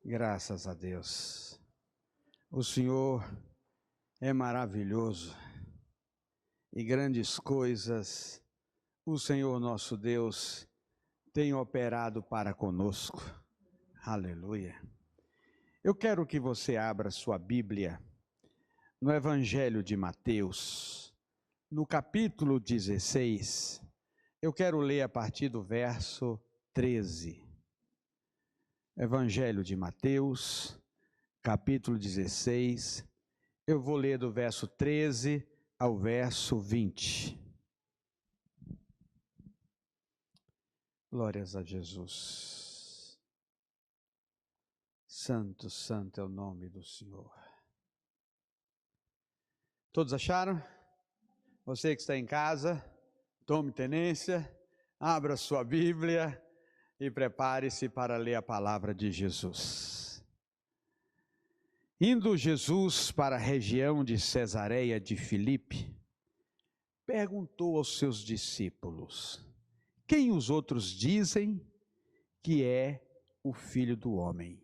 Graças a Deus. O Senhor é maravilhoso e grandes coisas o Senhor nosso Deus tem operado para conosco. Aleluia. Eu quero que você abra sua Bíblia no Evangelho de Mateus, no capítulo 16. Eu quero ler a partir do verso 13. Evangelho de Mateus, capítulo 16, eu vou ler do verso 13 ao verso 20. Glórias a Jesus. Santo, santo é o nome do Senhor. Todos acharam? Você que está em casa, tome tenência, abra sua Bíblia e prepare-se para ler a palavra de Jesus. Indo Jesus para a região de Cesareia de Filipe, perguntou aos seus discípulos: quem os outros dizem que é o Filho do Homem?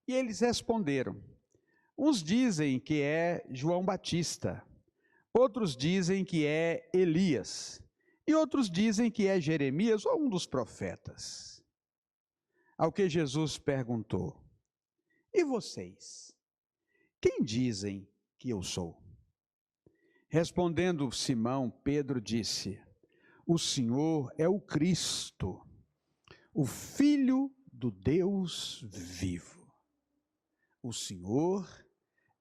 E eles responderam: uns dizem que é João Batista, outros dizem que é Elias, e outros dizem que é Jeremias ou um dos profetas. Ao que Jesus perguntou: e vocês? Quem dizem que eu sou? Respondendo Simão, Pedro disse: o Senhor é o Cristo, o Filho do Deus vivo. O Senhor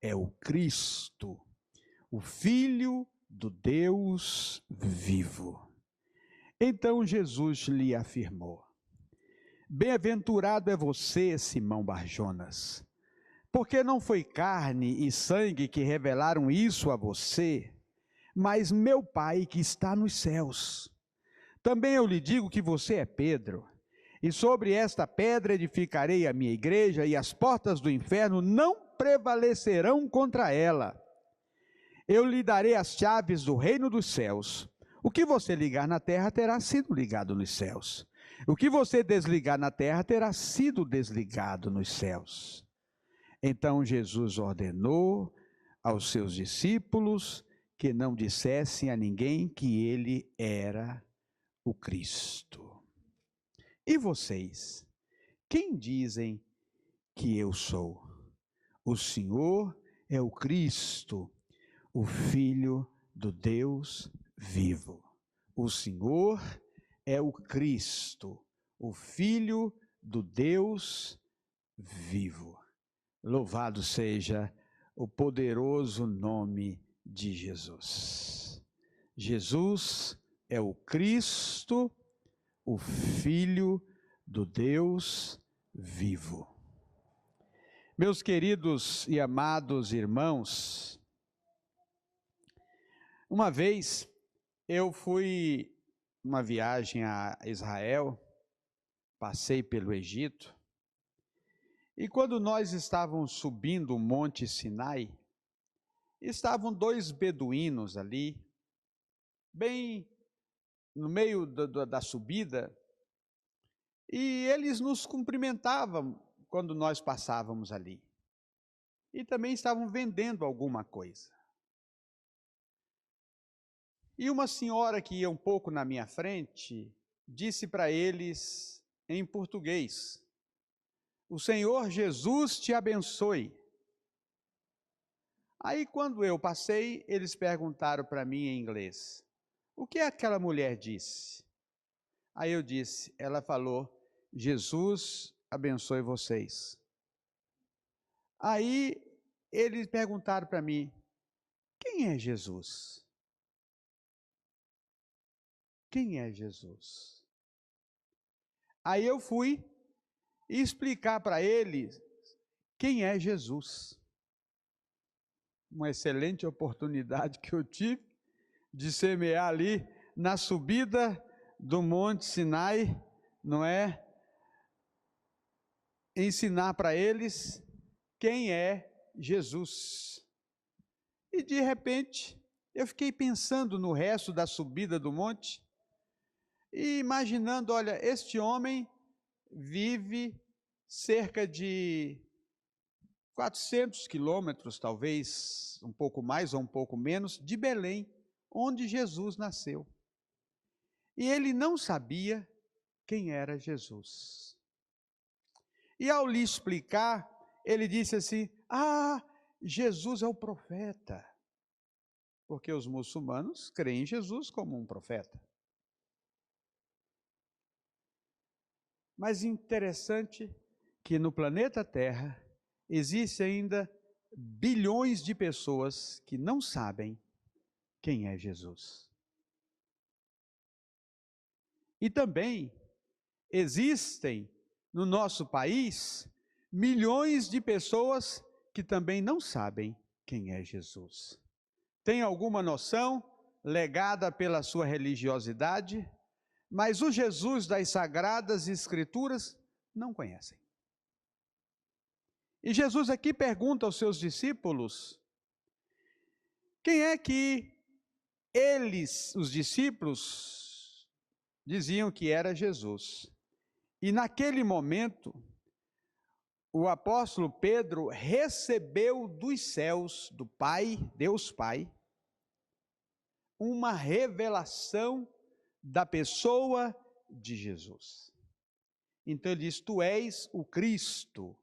é o Cristo, o Filho do Deus vivo. Então Jesus lhe afirmou: bem-aventurado é você, Simão Barjonas, porque não foi carne e sangue que revelaram isso a você, mas meu Pai que está nos céus. Também eu lhe digo que você é Pedro, e sobre esta pedra edificarei a minha igreja, e as portas do inferno não prevalecerão contra ela. Eu lhe darei as chaves do reino dos céus. O que você ligar na terra terá sido ligado nos céus. O que você desligar na terra terá sido desligado nos céus. Então Jesus ordenou aos seus discípulos que não dissessem a ninguém que ele era o Cristo. E vocês, quem dizem que eu sou? O Senhor é o Cristo, o Filho do Deus vivo. O Senhor é o Cristo, o Filho do Deus vivo. Louvado seja o poderoso nome de Jesus. Jesus é o Cristo, o Filho do Deus vivo. Meus queridos e amados irmãos, uma vez eu fui numa viagem a Israel, passei pelo Egito, e quando nós estávamos subindo o Monte Sinai, estavam dois beduínos ali, bem no meio da subida, e eles nos cumprimentavam quando nós passávamos ali. E também estavam vendendo alguma coisa. E uma senhora que ia um pouco na minha frente, disse para eles em português: o Senhor Jesus te abençoe. Aí quando eu passei, eles perguntaram para mim em inglês: o que aquela mulher disse? Aí eu disse, ela falou: Jesus abençoe vocês. Aí eles perguntaram para mim: quem é Jesus? Quem é Jesus? Aí eu fui explicar para eles quem é Jesus. Uma excelente oportunidade que eu tive de semear ali na subida do Monte Sinai, não é? Ensinar para eles quem é Jesus. E de repente, eu fiquei pensando no resto da subida do monte e imaginando, olha, este homem vive cerca de 400 quilômetros, talvez um pouco mais ou um pouco menos, de Belém, onde Jesus nasceu. E ele não sabia quem era Jesus. E ao lhe explicar, ele disse assim: Jesus é o profeta. Porque os muçulmanos creem em Jesus como um profeta. Mas interessante que no planeta Terra existe ainda bilhões de pessoas que não sabem quem é Jesus. E também existem no nosso país milhões de pessoas que também não sabem quem é Jesus. Tem alguma noção, legada pela sua religiosidade, mas o Jesus das Sagradas Escrituras não conhecem. E Jesus aqui pergunta aos seus discípulos, quem é que eles, os discípulos, diziam que era Jesus. E naquele momento, o apóstolo Pedro recebeu dos céus, do Pai, Deus Pai, uma revelação da pessoa de Jesus. Então ele diz, tu és o Cristo.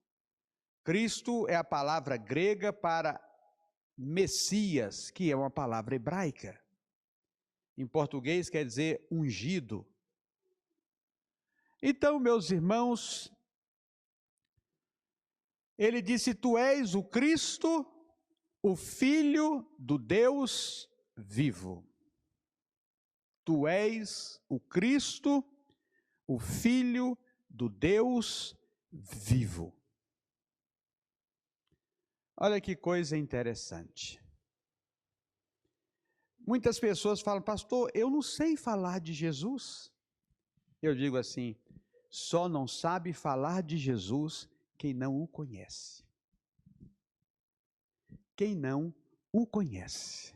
Cristo é a palavra grega para Messias, que é uma palavra hebraica. Em português quer dizer ungido. Então, meus irmãos, ele disse, tu és o Cristo, o Filho do Deus vivo. Tu és o Cristo, o Filho do Deus vivo. Olha que coisa interessante. Muitas pessoas falam, pastor, eu não sei falar de Jesus. Eu digo assim, só não sabe falar de Jesus quem não o conhece. Quem não o conhece.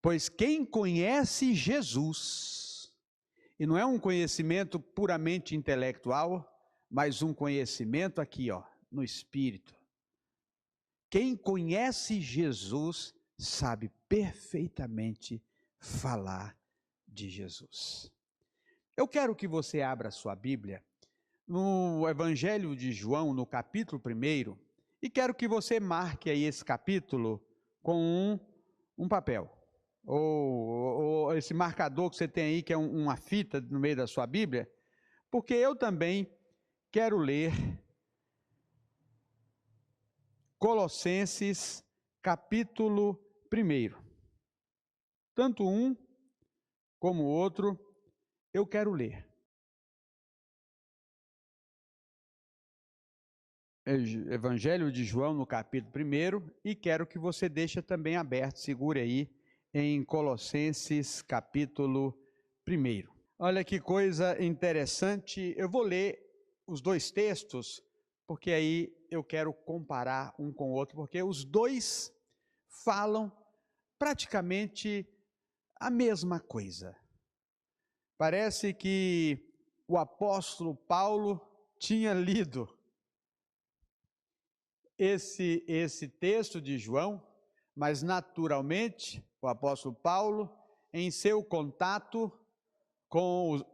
Pois quem conhece Jesus, e não é um conhecimento puramente intelectual, mas um conhecimento aqui, no Espírito. Quem conhece Jesus sabe perfeitamente falar de Jesus. Eu quero que você abra a sua Bíblia no Evangelho de João, no capítulo 1, e quero que você marque aí esse capítulo com um papel, ou esse marcador que você tem aí, que é uma fita no meio da sua Bíblia, porque eu também quero ler Colossenses, capítulo 1. Tanto um como o outro, eu quero ler. Evangelho de João, no capítulo 1, e quero que você deixe também aberto, segure aí, em Colossenses, capítulo 1. Olha que coisa interessante, eu vou ler os dois textos, porque aí eu quero comparar um com o outro, porque os dois falam praticamente a mesma coisa. Parece que o apóstolo Paulo tinha lido esse texto de João, mas naturalmente o apóstolo Paulo, em seu contato com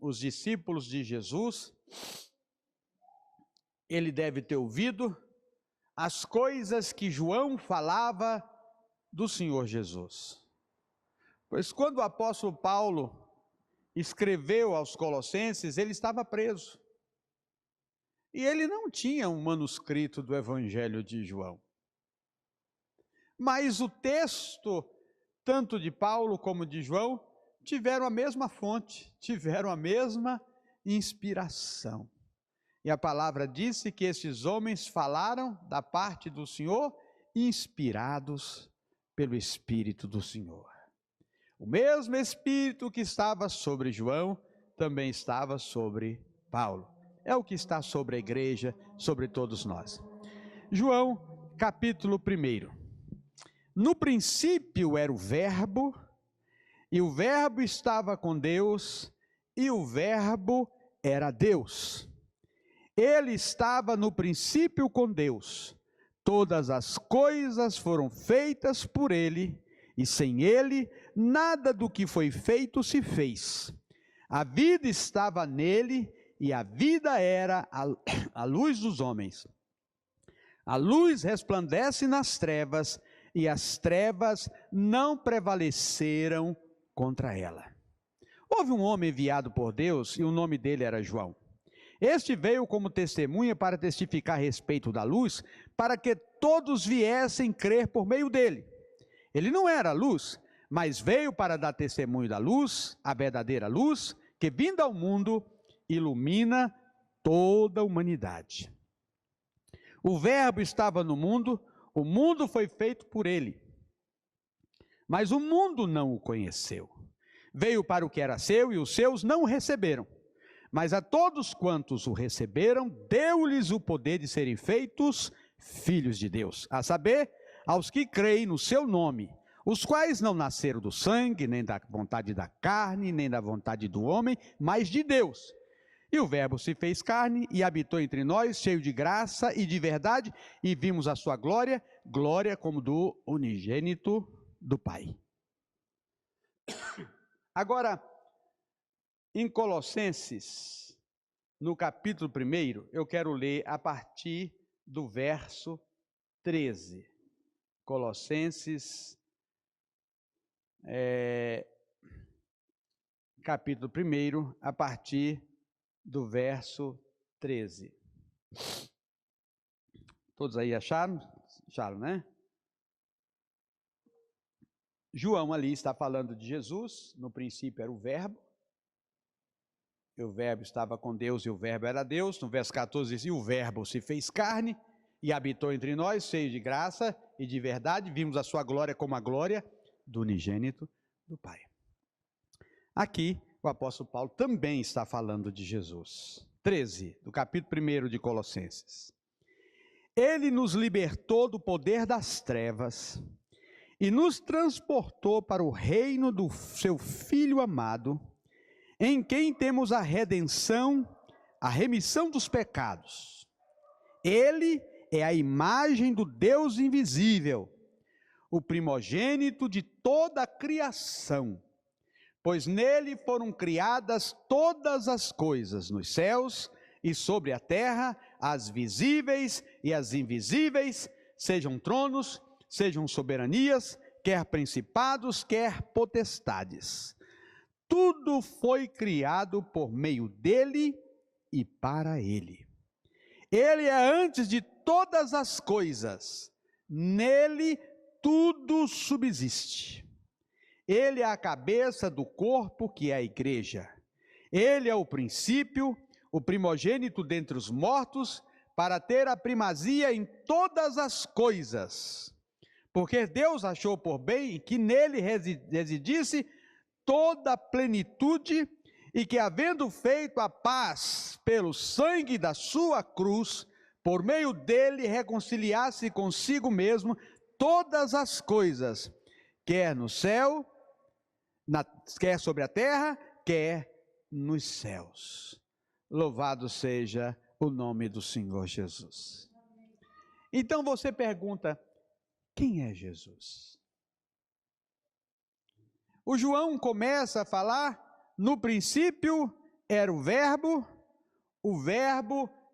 os discípulos de Jesus, ele deve ter ouvido as coisas que João falava do Senhor Jesus. Pois quando o apóstolo Paulo escreveu aos Colossenses, ele estava preso. E ele não tinha um manuscrito do Evangelho de João. Mas o texto, tanto de Paulo como de João, tiveram a mesma fonte, tiveram a mesma inspiração. E a palavra disse que esses homens falaram da parte do Senhor, inspirados pelo Espírito do Senhor. O mesmo Espírito que estava sobre João, também estava sobre Paulo. É o que está sobre a igreja, sobre todos nós. João, capítulo 1. No princípio era o Verbo, e o Verbo estava com Deus, e o Verbo era Deus. Ele estava no princípio com Deus. Todas as coisas foram feitas por ele, e sem ele, nada do que foi feito se fez. A vida estava nele, e a vida era a luz dos homens. A luz resplandece nas trevas, e as trevas não prevaleceram contra ela. Houve um homem enviado por Deus, e o nome dele era João. Este veio como testemunha para testificar a respeito da luz, para que todos viessem crer por meio dele. Ele não era a luz, mas veio para dar testemunho da luz, a verdadeira luz, que vindo ao mundo, ilumina toda a humanidade. O Verbo estava no mundo, o mundo foi feito por ele, mas o mundo não o conheceu. Veio para o que era seu, e os seus não o receberam. Mas a todos quantos o receberam, deu-lhes o poder de serem feitos filhos de Deus, a saber, aos que creem no seu nome, os quais não nasceram do sangue, nem da vontade da carne, nem da vontade do homem, mas de Deus. E o Verbo se fez carne e habitou entre nós, cheio de graça e de verdade, e vimos a sua glória, glória como do unigênito do Pai. Agora, em Colossenses, no capítulo 1, eu quero ler a partir do verso 13. Colossenses, capítulo 1, a partir do verso 13. Todos aí acharam? Acharam, né? João ali está falando de Jesus, no princípio era o Verbo, e o Verbo estava com Deus e o Verbo era Deus. No verso 14 diz, e o Verbo se fez carne e habitou entre nós, cheio de graça e de verdade, vimos a sua glória como a glória do unigênito do Pai. Aqui o apóstolo Paulo também está falando de Jesus. 13, do capítulo 1 de Colossenses. Ele nos libertou do poder das trevas e nos transportou para o reino do seu Filho amado, em quem temos a redenção, a remissão dos pecados. Ele é a imagem do Deus invisível, o primogênito de toda a criação, pois nele foram criadas todas as coisas, nos céus e sobre a terra, as visíveis e as invisíveis, sejam tronos, sejam soberanias, quer principados, quer potestades. Tudo foi criado por meio dele e para ele. Ele é antes de todas as coisas, nele tudo subsiste. Ele é a cabeça do corpo, que é a igreja. Ele é o princípio, o primogênito dentre os mortos, para ter a primazia em todas as coisas. Porque Deus achou por bem que nele residisse toda a plenitude, e que, havendo feito a paz pelo sangue da sua cruz, por meio dele reconciliasse consigo mesmo todas as coisas, quer no céu, quer sobre a terra, quer nos céus. Louvado seja o nome do Senhor Jesus. Então você pergunta, quem é Jesus? O João começa a falar, no princípio era o Verbo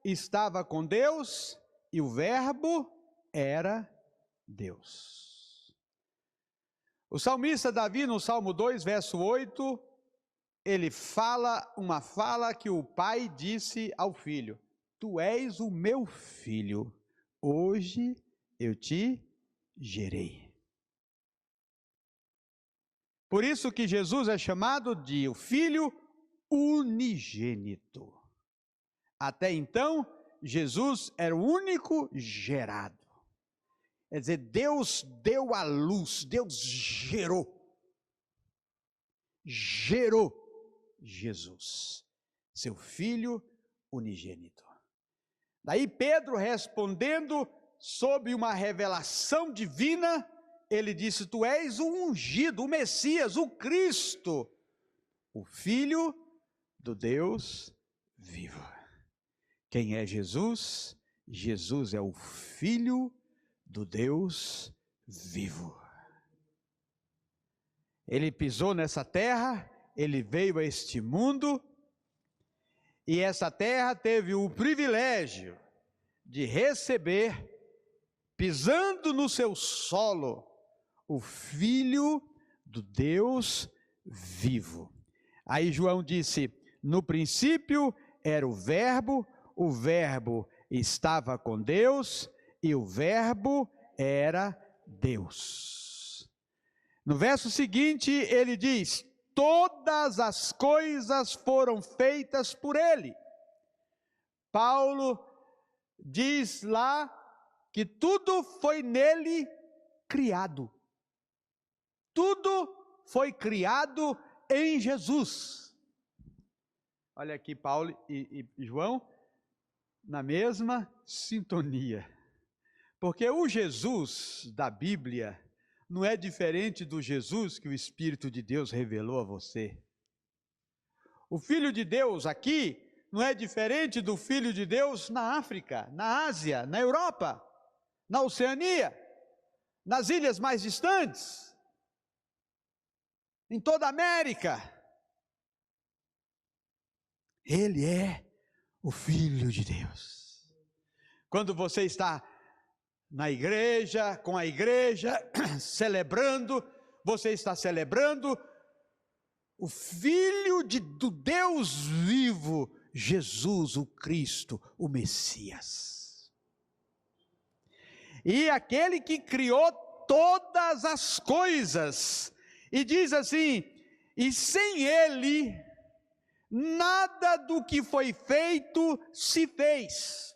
estava com Deus e o Verbo era Deus. O salmista Davi, no Salmo 2, verso 8, ele fala uma fala que o pai disse ao filho, tu és o meu filho, hoje eu te gerei. Por isso que Jesus é chamado de o Filho unigênito. Até então, Jesus era o único gerado. Quer dizer, Deus deu a luz, Deus gerou Jesus, seu Filho unigênito. Daí Pedro, respondendo sob uma revelação divina, ele disse, tu és o ungido, o Messias, o Cristo, o Filho do Deus vivo. Quem é Jesus? Jesus é o Filho do Deus vivo. Ele pisou nessa terra, ele veio a este mundo, e essa terra teve o privilégio de receber, pisando no seu solo, o Filho do Deus vivo. Aí João disse: no princípio era o Verbo estava com Deus, e o Verbo era Deus. No verso seguinte ele diz: todas as coisas foram feitas por ele. Paulo diz lá que tudo foi nele criado. Tudo foi criado em Jesus. Olha aqui Paulo e João na mesma sintonia. Porque o Jesus da Bíblia não é diferente do Jesus que o Espírito de Deus revelou a você. O Filho de Deus aqui não é diferente do Filho de Deus na África, na Ásia, na Europa, na Oceania, nas ilhas mais distantes, em toda a América. Ele é o Filho de Deus. Quando você está na igreja, com a igreja, celebrando, você está celebrando o Filho do Deus vivo, Jesus, o Cristo, o Messias. E aquele que criou todas as coisas, e diz assim: e sem ele, nada do que foi feito se fez.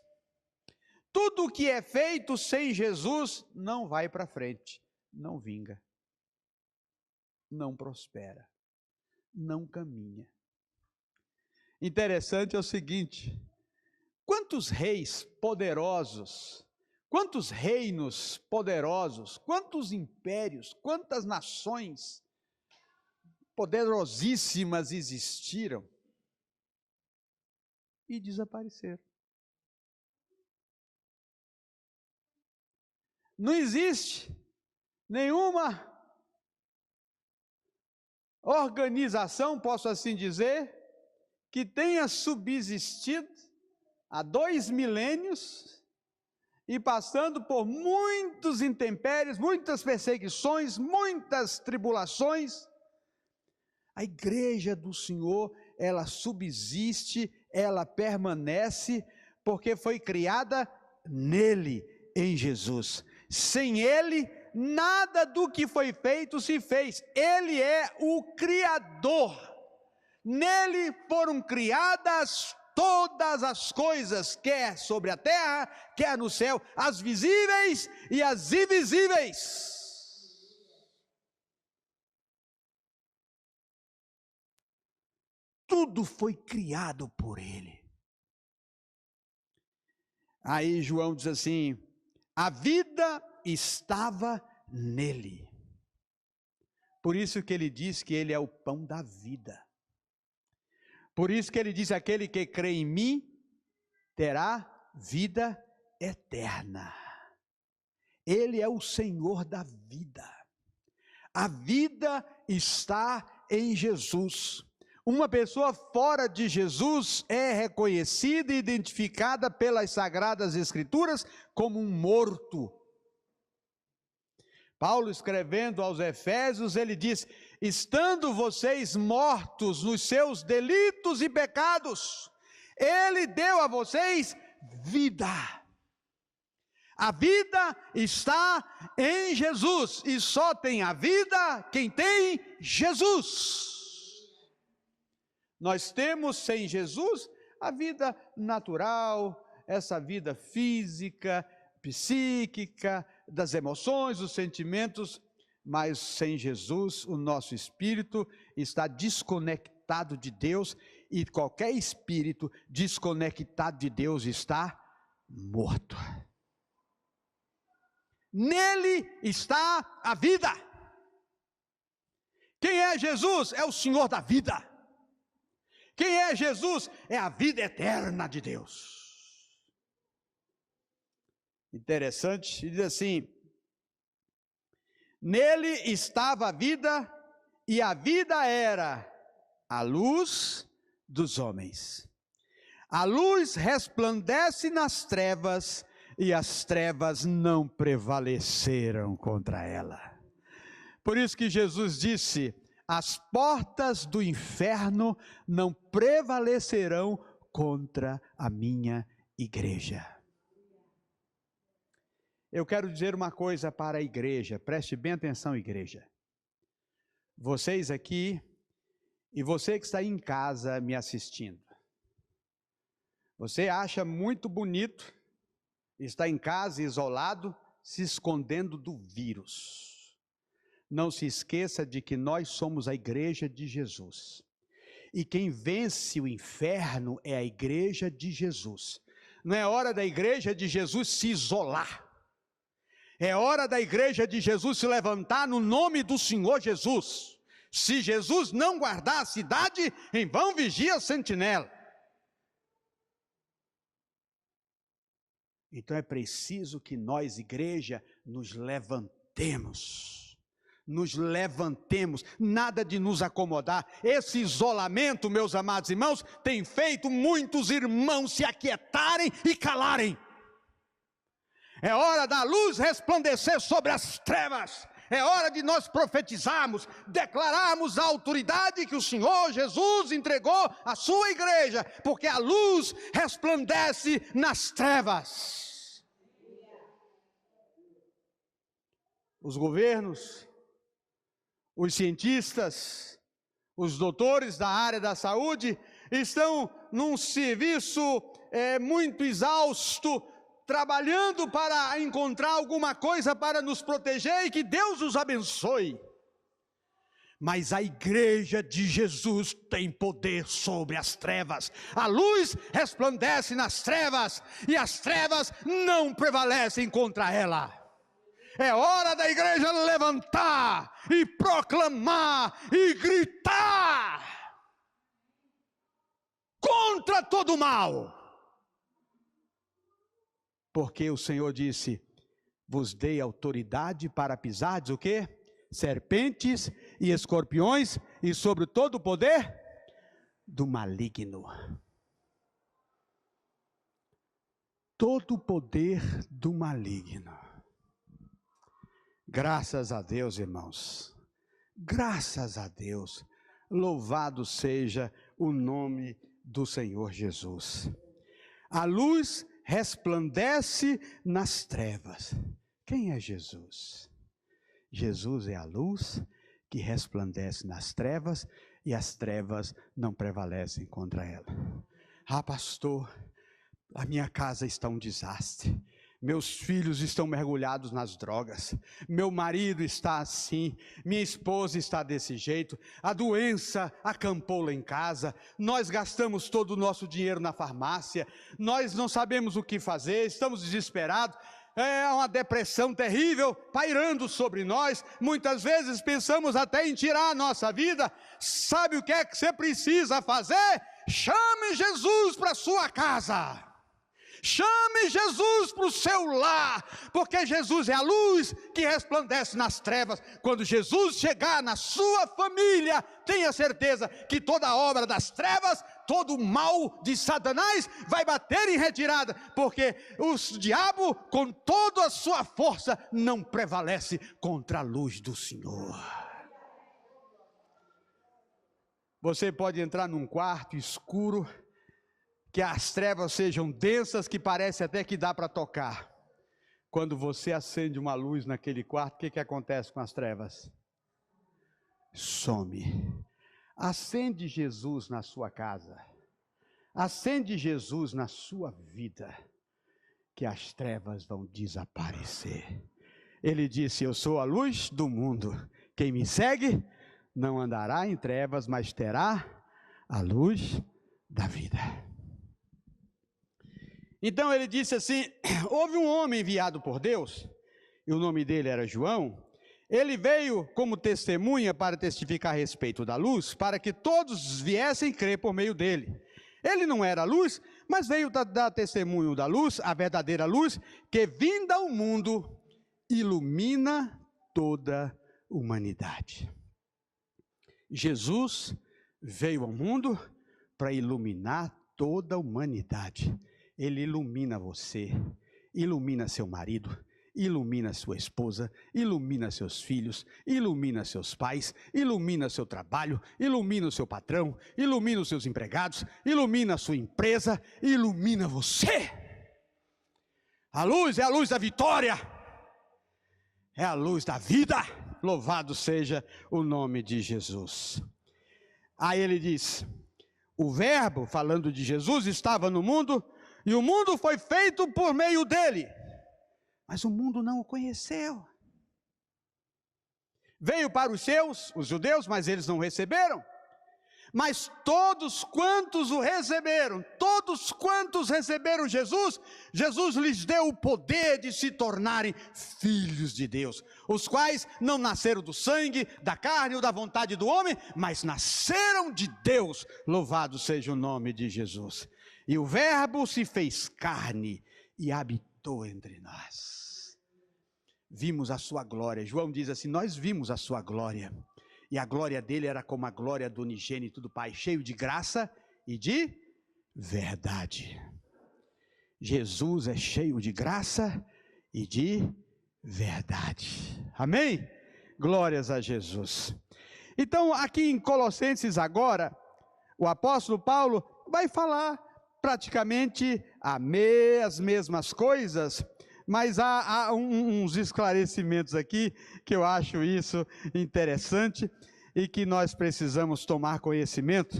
Tudo o que é feito sem Jesus não vai para frente, não vinga, não prospera, não caminha. Interessante é o seguinte: quantos reis poderosos, quantos reinos poderosos, quantos impérios, quantas nações poderosíssimas existiram e desapareceram. Não existe nenhuma organização, posso assim dizer, que tenha subsistido há 2 milênios e passando por muitos intempéries, muitas perseguições, muitas tribulações. A igreja do Senhor, ela subsiste, ela permanece, porque foi criada nele, em Jesus. Sem ele, nada do que foi feito se fez. Ele é o Criador. Nele foram criadas todas as coisas, quer sobre a terra, quer no céu, as visíveis e as invisíveis. Tudo foi criado por ele. Aí João diz assim: a vida estava nele. Por isso que ele diz que ele é o pão da vida. Por isso que ele diz: aquele que crê em mim terá vida eterna. Ele é o Senhor da vida. A vida está em Jesus. Uma pessoa fora de Jesus é reconhecida e identificada pelas Sagradas Escrituras como um morto. Paulo, escrevendo aos Efésios, ele diz: estando vocês mortos nos seus delitos e pecados, ele deu a vocês vida. A vida está em Jesus, e só tem a vida quem tem Jesus. Nós temos sem Jesus a vida natural, essa vida física, psíquica, das emoções, dos sentimentos, mas sem Jesus o nosso espírito está desconectado de Deus, e qualquer espírito desconectado de Deus está morto. Nele está a vida. Quem é Jesus? É o Senhor da vida. Quem é Jesus? É a vida eterna de Deus. interessante, diz assim: nele estava a vida, e a vida era a luz dos homens. A luz resplandece nas trevas, e as trevas não prevaleceram contra ela. Por isso que Jesus disse: as portas do inferno não prevalecerão contra a minha igreja. Eu quero dizer uma coisa para a igreja, preste bem atenção, igreja. Vocês aqui, e você que está aí em casa me assistindo, você acha muito bonito estar em casa isolado, se escondendo do vírus. Não se esqueça de que nós somos a igreja de Jesus. E quem vence o inferno é a igreja de Jesus. Não é hora da igreja de Jesus se isolar. É hora da igreja de Jesus se levantar no nome do Senhor Jesus. Se Jesus não guardar a cidade, em vão vigia a sentinela. Então é preciso que nós, igreja, nos levantemos. Nos levantemos, nada de nos acomodar. Esse isolamento, meus amados irmãos, tem feito muitos irmãos se aquietarem e calarem. É hora da luz resplandecer sobre as trevas. É hora de nós profetizarmos, declararmos a autoridade que o Senhor Jesus entregou à sua igreja, porque a luz resplandece nas trevas. Os governos, os cientistas, os doutores da área da saúde estão num serviço muito exausto, trabalhando para encontrar alguma coisa para nos proteger, e que Deus os abençoe. Mas a igreja de Jesus tem poder sobre as trevas. A luz resplandece nas trevas, e as trevas não prevalecem contra ela. É hora da igreja levantar e proclamar e gritar contra todo o mal. Porque o Senhor disse: vos dei autoridade para pisardes o quê? Serpentes e escorpiões, e sobre todo o poder do maligno. Todo o poder do maligno. Graças a Deus, irmãos. Graças a Deus. Louvado seja o nome do Senhor Jesus. A luz resplandece nas trevas. Quem é Jesus? Jesus é a luz que resplandece nas trevas, e as trevas não prevalecem contra ela. Ah, pastor, a minha casa está um desastre. Meus filhos estão mergulhados nas drogas, meu marido está assim, minha esposa está desse jeito, a doença acampou lá em casa, nós gastamos todo o nosso dinheiro na farmácia, nós não sabemos o que fazer, estamos desesperados, é uma depressão terrível pairando sobre nós, muitas vezes pensamos até em tirar a nossa vida. Sabe o que é que você precisa fazer? Chame Jesus para a sua casa. Chame Jesus para o seu lar, porque Jesus é a luz que resplandece nas trevas. Quando Jesus chegar na sua família, tenha certeza que toda a obra das trevas, todo o mal de Satanás vai bater em retirada, porque o diabo, com toda a sua força, não prevalece contra a luz do Senhor. Você pode entrar num quarto escuro, que as trevas sejam densas, que parece até que dá para tocar. Quando você acende uma luz naquele quarto, o que acontece com as trevas? Some. Acende Jesus na sua casa. Acende Jesus na sua vida, que as trevas vão desaparecer. Ele disse: eu sou a luz do mundo. Quem me segue não andará em trevas, mas terá a luz da vida. Então ele disse assim: houve um homem enviado por Deus, e o nome dele era João. Ele veio como testemunha para testificar a respeito da luz, para que todos viessem crer por meio dele. Ele não era a luz, mas veio dar testemunho da luz, a verdadeira luz, que vinda ao mundo, ilumina toda a humanidade. Jesus veio ao mundo para iluminar toda a humanidade. Ele ilumina você, ilumina seu marido, ilumina sua esposa, ilumina seus filhos, ilumina seus pais, ilumina seu trabalho, ilumina o seu patrão, ilumina os seus empregados, ilumina a sua empresa, ilumina você. A luz é a luz da vitória, é a luz da vida. Louvado seja o nome de Jesus. Aí ele diz, o verbo, falando de Jesus, estava no mundo, e o mundo foi feito por meio dele, mas o mundo não o conheceu. Veio para os seus, os judeus, mas eles não receberam. Mas todos quantos o receberam, todos quantos receberam Jesus, Jesus lhes deu o poder de se tornarem filhos de Deus, os quais não nasceram do sangue, da carne ou da vontade do homem, mas nasceram de Deus. Louvado seja o nome de Jesus. E o verbo se fez carne e habitou entre nós. Vimos a sua glória. João diz assim, nós vimos a sua glória. E a glória dele era como a glória do unigênito do Pai, cheio de graça e de verdade. Jesus é cheio de graça e de verdade. Amém? Glórias a Jesus. Então, aqui em Colossenses agora, o apóstolo Paulo vai falar praticamente as mesmas coisas, mas há uns esclarecimentos aqui, que eu acho isso interessante, e que nós precisamos tomar conhecimento.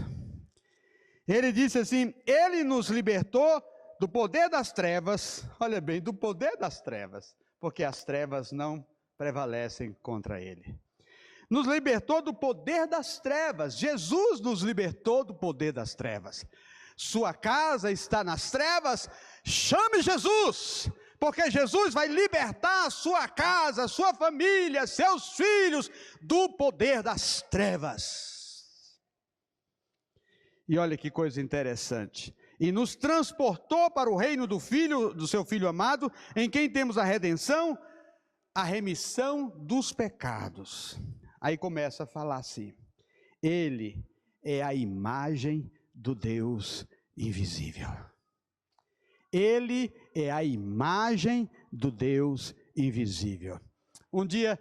Ele disse assim, ele nos libertou do poder das trevas, olha bem, do poder das trevas, porque as trevas não prevalecem contra ele. Nos libertou do poder das trevas, Jesus nos libertou do poder das trevas. Sua casa está nas trevas, chame Jesus, porque Jesus vai libertar a sua casa, a sua família, seus filhos, do poder das trevas. E olha que coisa interessante. E nos transportou para o reino do seu Filho amado, em quem temos a redenção, a remissão dos pecados. Aí começa a falar assim, ele é a imagem do Deus invisível. Ele é a imagem do Deus invisível. Um dia,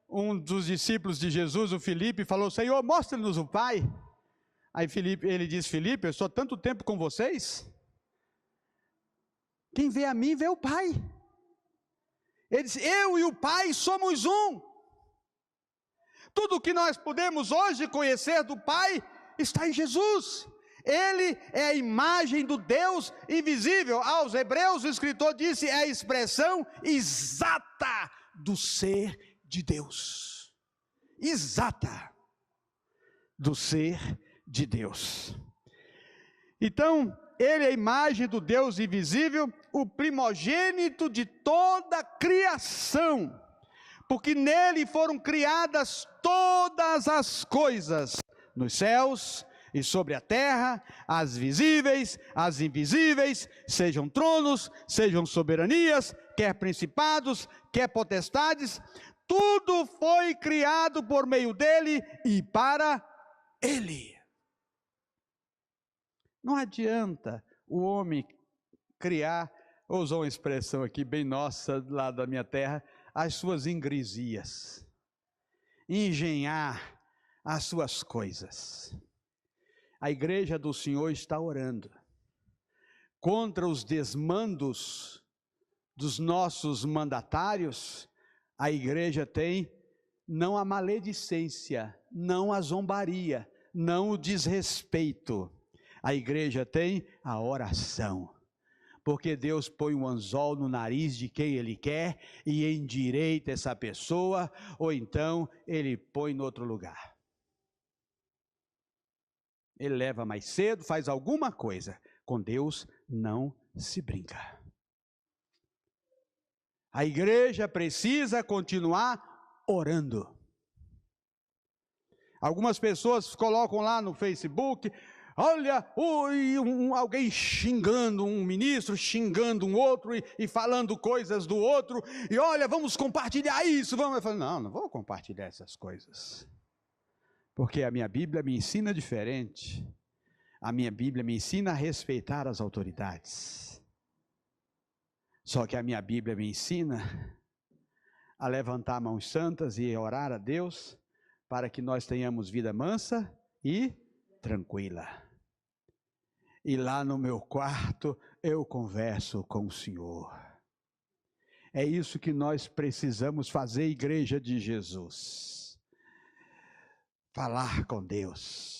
um dos discípulos de Jesus, o Filipe, falou, Senhor, mostra-nos o Pai. Aí ele diz, Filipe, eu estou tanto tempo com vocês, quem vê a mim, vê o Pai. Ele diz, eu e o Pai somos um. Tudo o que nós podemos hoje conhecer do Pai, está em Jesus. Ele é a imagem do Deus invisível. Aos Hebreus o escritor disse, é a expressão exata do ser de Deus. Exata do ser de Deus. Então, ele é a imagem do Deus invisível, o primogênito de toda a criação, porque nele foram criadas todas as coisas, nos céus e sobre a terra, as visíveis, as invisíveis, sejam tronos, sejam soberanias, quer principados, quer potestades, tudo foi criado por meio dele e para ele. Não adianta o homem criar, usou uma expressão aqui bem nossa, lá da minha terra, as suas ingresias, engenhar as suas coisas. A igreja do Senhor está orando contra os desmandos dos nossos mandatários. A igreja tem não a maledicência, não a zombaria, não o desrespeito. A igreja tem a oração, porque Deus põe um anzol no nariz de quem Ele quer e endireita essa pessoa, ou então Ele põe em outro lugar. Ele leva mais cedo, faz alguma coisa. Com Deus não se brinca. A igreja precisa continuar orando. Algumas pessoas colocam lá no Facebook, olha, alguém xingando um ministro, xingando um outro e falando coisas do outro, e olha, vamos compartilhar isso, vamos. Eu falo, não vou compartilhar essas coisas, porque a minha Bíblia me ensina diferente. A minha Bíblia me ensina a respeitar as autoridades. Só que a minha Bíblia me ensina a levantar mãos santas e orar a Deus para que nós tenhamos vida mansa e tranquila. E lá no meu quarto eu converso com o Senhor. É isso que nós precisamos fazer, Igreja de Jesus. Falar com Deus.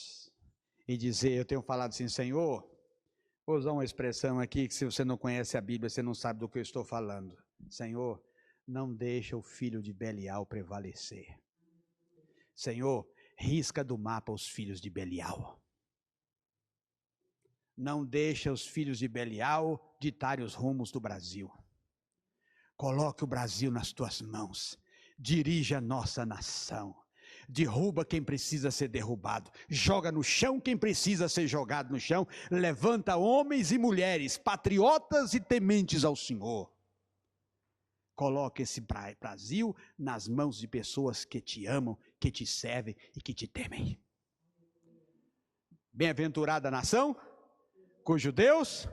E dizer, eu tenho falado assim, Senhor, vou usar uma expressão aqui que se você não conhece a Bíblia, você não sabe do que eu estou falando. Senhor, não deixa o filho de Belial prevalecer. Senhor, risca do mapa os filhos de Belial. Não deixa os filhos de Belial ditarem os rumos do Brasil. Coloque o Brasil nas tuas mãos. Dirige a nossa nação. Derruba quem precisa ser derrubado, joga no chão quem precisa ser jogado no chão, levanta homens e mulheres, patriotas e tementes ao Senhor. Coloque esse Brasil nas mãos de pessoas que te amam, que te servem e que te temem. Bem-aventurada a nação, cujo Deus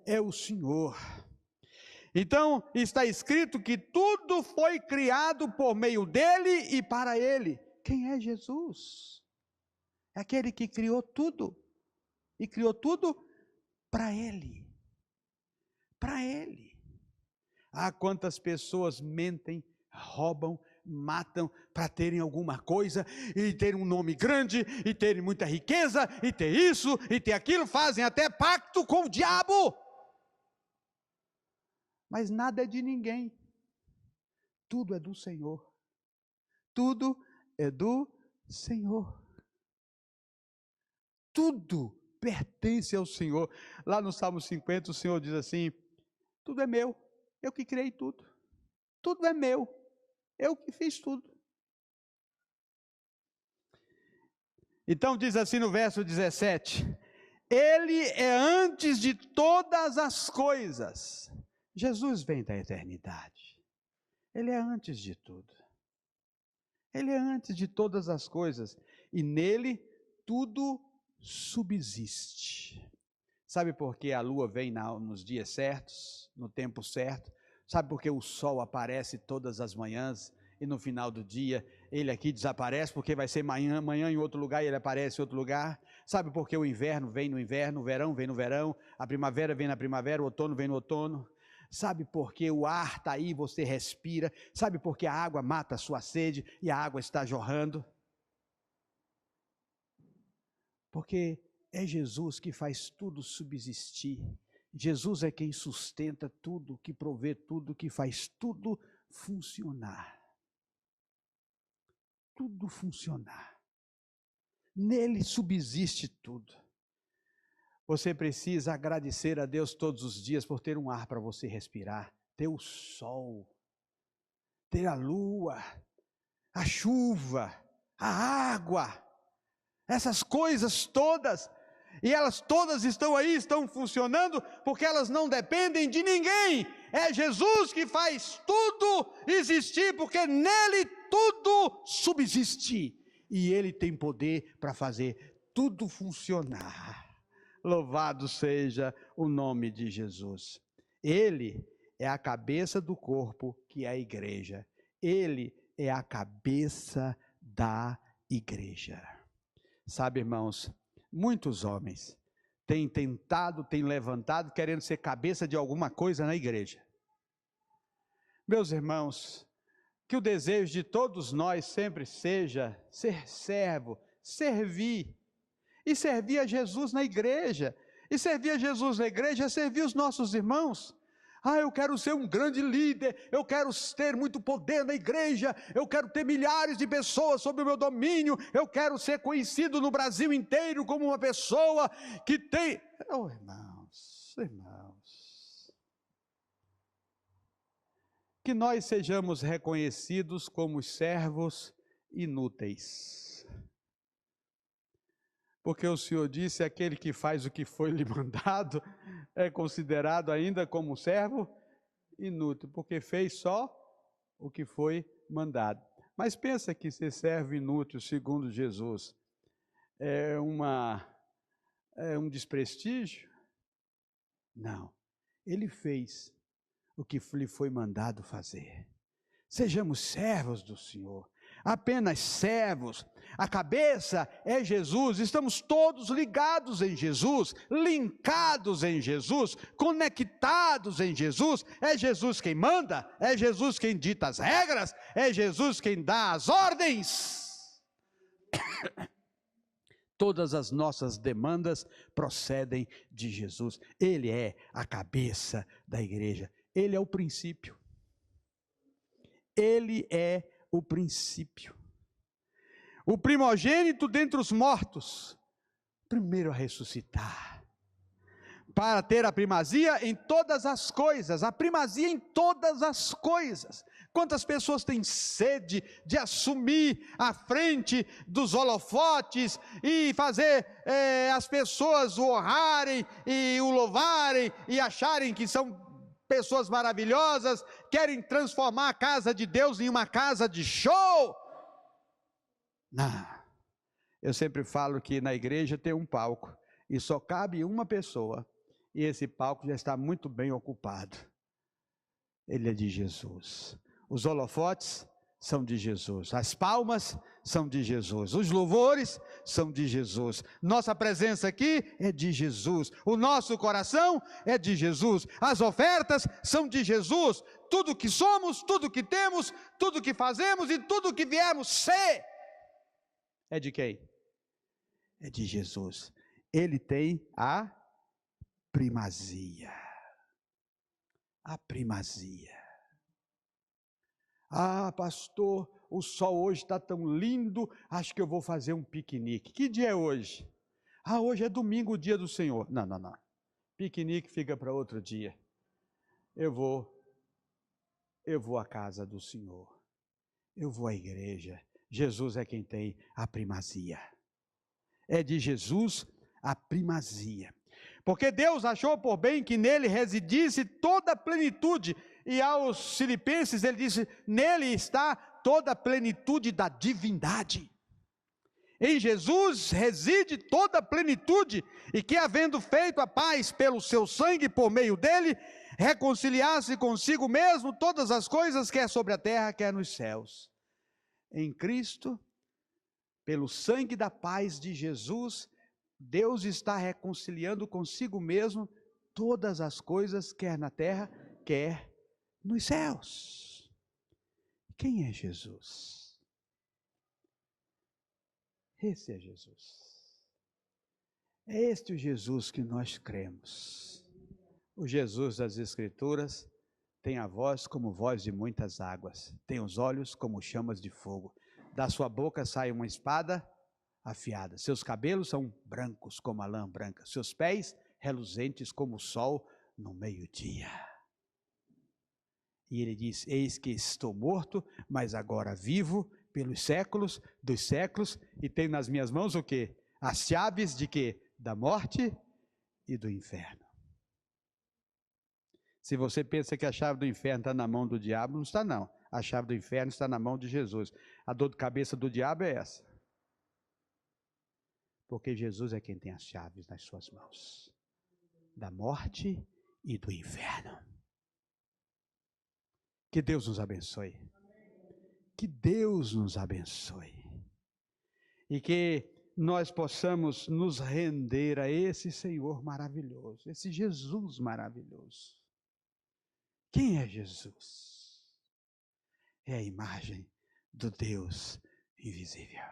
é o Senhor. Então, está escrito que tudo foi criado por meio dele e para ele. Quem é Jesus? É aquele que criou tudo. E criou tudo para ele. Para ele. Ah, quantas pessoas mentem, roubam, matam para terem alguma coisa, e ter um nome grande, e terem muita riqueza, e ter isso, e ter aquilo, fazem até pacto com o diabo. Mas nada é de ninguém. Tudo é do Senhor. Tudo é do Senhor. Tudo pertence ao Senhor. Lá no Salmo 50, o Senhor diz assim, tudo é meu, eu que criei tudo. Tudo é meu, eu que fiz tudo. Então diz assim no verso 17, Ele é antes de todas as coisas. Jesus vem da eternidade. Ele é antes de tudo. Ele é antes de todas as coisas. E nele tudo subsiste. Sabe por que a lua vem nos dias certos, no tempo certo? Sabe por que o sol aparece todas as manhãs e no final do dia ele aqui desaparece? Porque vai ser amanhã em outro lugar e ele aparece em outro lugar. Sabe por que o inverno vem no inverno, o verão vem no verão, a primavera vem na primavera, o outono vem no outono? Sabe por que o ar está aí, você respira? Sabe por que a água mata a sua sede e a água está jorrando? Porque é Jesus que faz tudo subsistir. Jesus é quem sustenta tudo, que provê tudo, que faz tudo funcionar. Tudo funcionar. Nele subsiste tudo. Você precisa agradecer a Deus todos os dias por ter um ar para você respirar, ter o sol, ter a lua, a chuva, a água, essas coisas todas. E elas todas estão aí, estão funcionando, porque elas não dependem de ninguém. É Jesus que faz tudo existir, porque nele tudo subsiste. E ele tem poder para fazer tudo funcionar. Louvado seja o nome de Jesus. Ele é a cabeça do corpo, que é a igreja. Ele é a cabeça da igreja. Sabe, irmãos, muitos homens têm tentado, têm levantado, querendo ser cabeça de alguma coisa na igreja. Meus irmãos, que o desejo de todos nós sempre seja ser servo, servir. E servir a Jesus na igreja. E servir a Jesus na igreja é servir os nossos irmãos. Ah, eu quero ser um grande líder, eu quero ter muito poder na igreja, eu quero ter milhares de pessoas sob o meu domínio, eu quero ser conhecido no Brasil inteiro como uma pessoa que tem... Oh, irmãos, que nós sejamos reconhecidos como servos inúteis. Porque o Senhor disse: aquele que faz o que foi lhe mandado é considerado ainda como servo inútil, porque fez só o que foi mandado. Mas pensa que ser servo inútil, segundo Jesus, é um desprestígio? Não. Ele fez o que lhe foi mandado fazer. Sejamos servos do Senhor, apenas servos. A cabeça é Jesus, estamos todos ligados em Jesus, linkados em Jesus, conectados em Jesus. É Jesus quem manda, é Jesus quem dita as regras, é Jesus quem dá as ordens. Todas as nossas demandas procedem de Jesus. Ele é a cabeça da igreja, ele é o princípio. Ele é o princípio. O primogênito dentre os mortos, primeiro a ressuscitar, para ter a primazia em todas as coisas, a primazia em todas as coisas. Quantas pessoas têm sede de assumir a frente dos holofotes e fazer as pessoas o honrarem e o louvarem e acharem que são pessoas maravilhosas, querem transformar a casa de Deus em uma casa de show. Não, eu sempre falo que na igreja tem um palco e só cabe uma pessoa, e esse palco já está muito bem ocupado. Ele é de Jesus. Os holofotes são de Jesus, as palmas são de Jesus, os louvores são de Jesus, nossa presença aqui é de Jesus, o nosso coração é de Jesus, as ofertas são de Jesus, tudo que somos, tudo que temos, tudo que fazemos e tudo que viemos ser, é de quem? É de Jesus. Ele tem a primazia. A primazia. Ah, pastor, o sol hoje está tão lindo, acho que eu vou fazer um piquenique. Que dia é hoje? Ah, hoje é domingo, o dia do Senhor. Não. Piquenique fica para outro dia. Eu vou à casa do Senhor. Eu vou à igreja. Jesus é quem tem a primazia. É de Jesus a primazia. Porque Deus achou por bem que nele residisse toda a plenitude. E aos Filipenses ele disse: nele está toda a plenitude da divindade. Em Jesus reside toda a plenitude, e que havendo feito a paz pelo seu sangue por meio dele, reconciliasse consigo mesmo todas as coisas, quer sobre a terra, quer nos céus. Em Cristo, pelo sangue da paz de Jesus, Deus está reconciliando consigo mesmo todas as coisas, quer na terra, quer nos céus. Quem é Jesus? Esse é Jesus. É este o Jesus que nós cremos. O Jesus das Escrituras tem a voz como voz de muitas águas, tem os olhos como chamas de fogo, da sua boca sai uma espada afiada, seus cabelos são brancos como a lã branca, seus pés reluzentes como o sol no meio-dia. E ele diz: eis que estou morto, mas agora vivo pelos séculos dos séculos, e tenho nas minhas mãos o quê? As chaves de quê? Da morte e do inferno. Se você pensa que a chave do inferno está na mão do diabo, não está não. A chave do inferno está na mão de Jesus. A dor de cabeça do diabo é essa. Porque Jesus é quem tem as chaves nas suas mãos. Da morte e do inferno. Que Deus nos abençoe. Que Deus nos abençoe. E que nós possamos nos render a esse Senhor maravilhoso, esse Jesus maravilhoso. Quem é Jesus? É a imagem do Deus invisível.